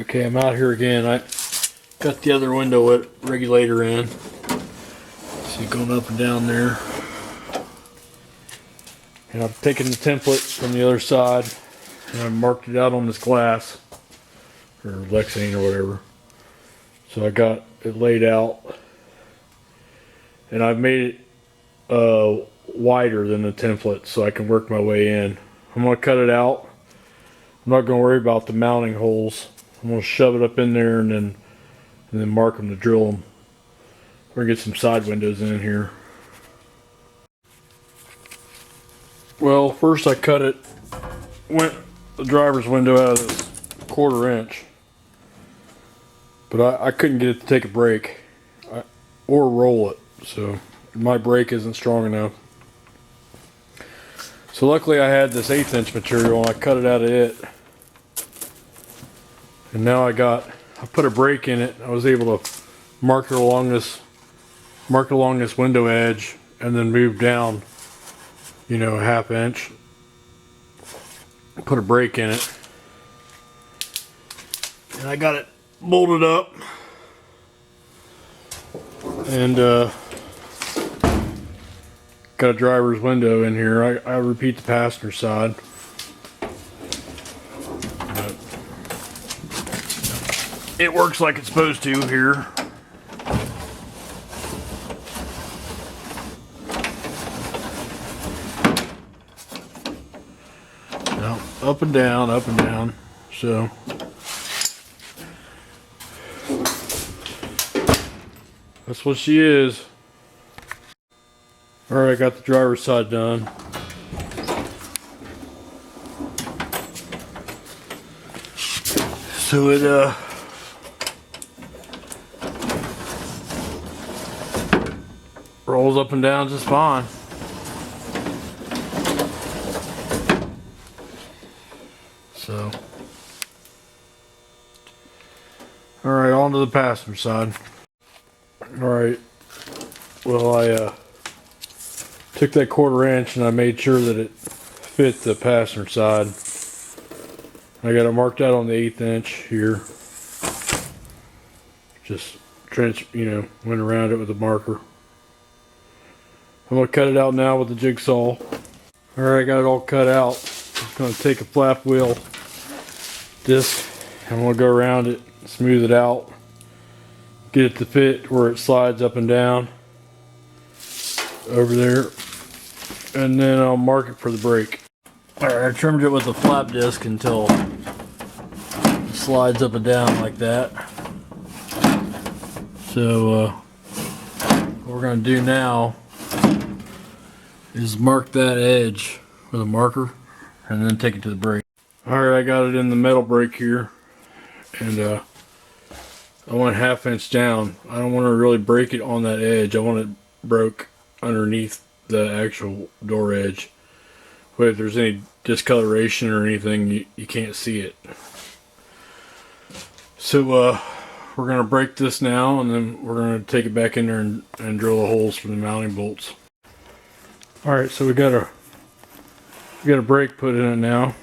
Okay, I'm out here again. I got the other window regulator in. See, going up and down there. And I've taken the template from the other side and I marked it out on this glass, or Lexane or whatever. So I got it laid out, and I've made it wider than the template so I can work my way in. I'm going to cut it out. I'm not going to worry about the mounting holes. I'm going to shove it up in there and then mark them to drill them. We're going to get some side windows in here. Well, first I went the driver's window out of this 1/4 inch. But I couldn't get it to take a break or roll it, so my brake isn't strong enough. So luckily I had this 1/8 inch material and I cut it out of it. And now I put a brake in it. I was able to mark it along this window edge and then move down, you know, a 1/2 inch. Put a brake in it. And I got it bolted up. And got a driver's window in here. I repeat the passenger side. But it works like it's supposed to here. Now, up and down, up and down. So that's what she is. Alright, I got the driver's side done. So it rolls up and down just fine. So alright, on to the passenger side. Alright, well I took that 1/4 inch and I made sure that it fit the passenger side. I got it marked out on the 1/8 inch here. Just went around it with a marker. I'm going to cut it out now with the jigsaw. Alright, I got it all cut out. I'm going to take a flap wheel disc and I'm going to go around it, smooth it out, get it to fit where it slides up and down over there, and then I'll mark it for the brake. Alright, I trimmed it with a flap disc until it slides up and down like that. So what we're going to do now is mark that edge with a marker and then take it to the brake. Alright, I got it in the metal brake here, and I want 1/2 inch down. I don't want to really break it on that edge. I want it broke underneath the actual door edge. But if there's any discoloration or anything, you can't see it. So we're going to break this now, and then we're going to take it back in there and drill the holes for the mounting bolts. Alright, so we got a brake put in it now.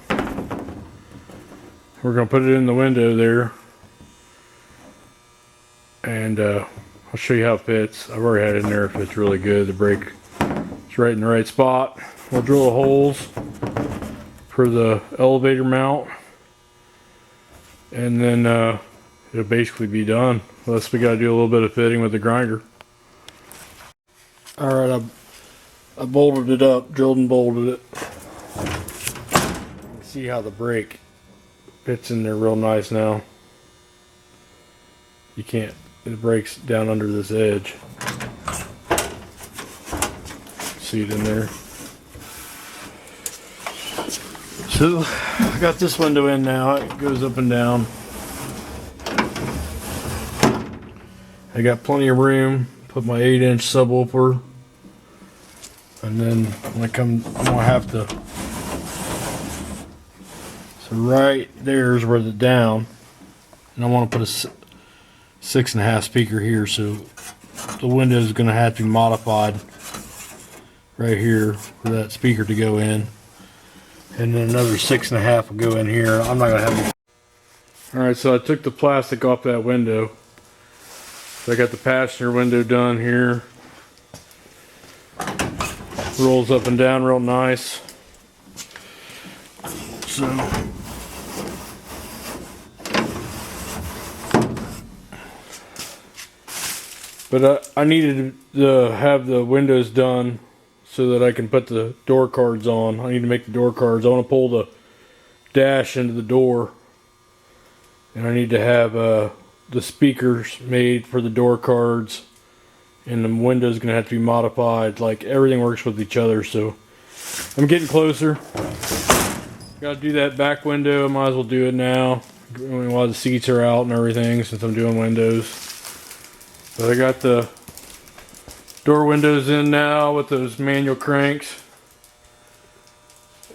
We're going to put it in the window there. And I'll show you how it fits. I've already had it in there. It fits really good. The brake is right in the right spot. We'll drill the holes for the elevator mount, and then it'll basically be done. Unless we got to do a little bit of fitting with the grinder. Alright, I bolted it up, drilled and bolted it. See how the brake fits in there real nice now. You can't, the brake's down under this edge. See it in there. So I got this window in now. It goes up and down. I got plenty of room. Put my 8 inch subwoofer, and then when I'm gonna have to. So right there is where the down, and I want to put a 6.5 speaker here, so the window is going to have to be modified right here for that speaker to go in, and then another 6.5 will go in here. I'm not going to have Alright, so I took the plastic off that window. So I got the passenger window done here. Rolls up and down real nice. So but I needed to have the windows done so that I can put the door cards on. I need to make the door cards. I want to pull the dash into the door, and I need to have the speakers made for the door cards, and the window's gonna have to be modified. Like, everything works with each other, so I'm getting closer. Gotta do that back window. I might as well do it now while the seats are out and everything, since I'm doing windows. But I got the door windows in now with those manual cranks.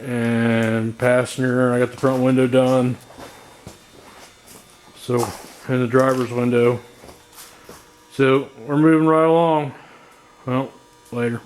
And passenger, I got the front window done. So, and the driver's window. So, we're moving right along. Well, later.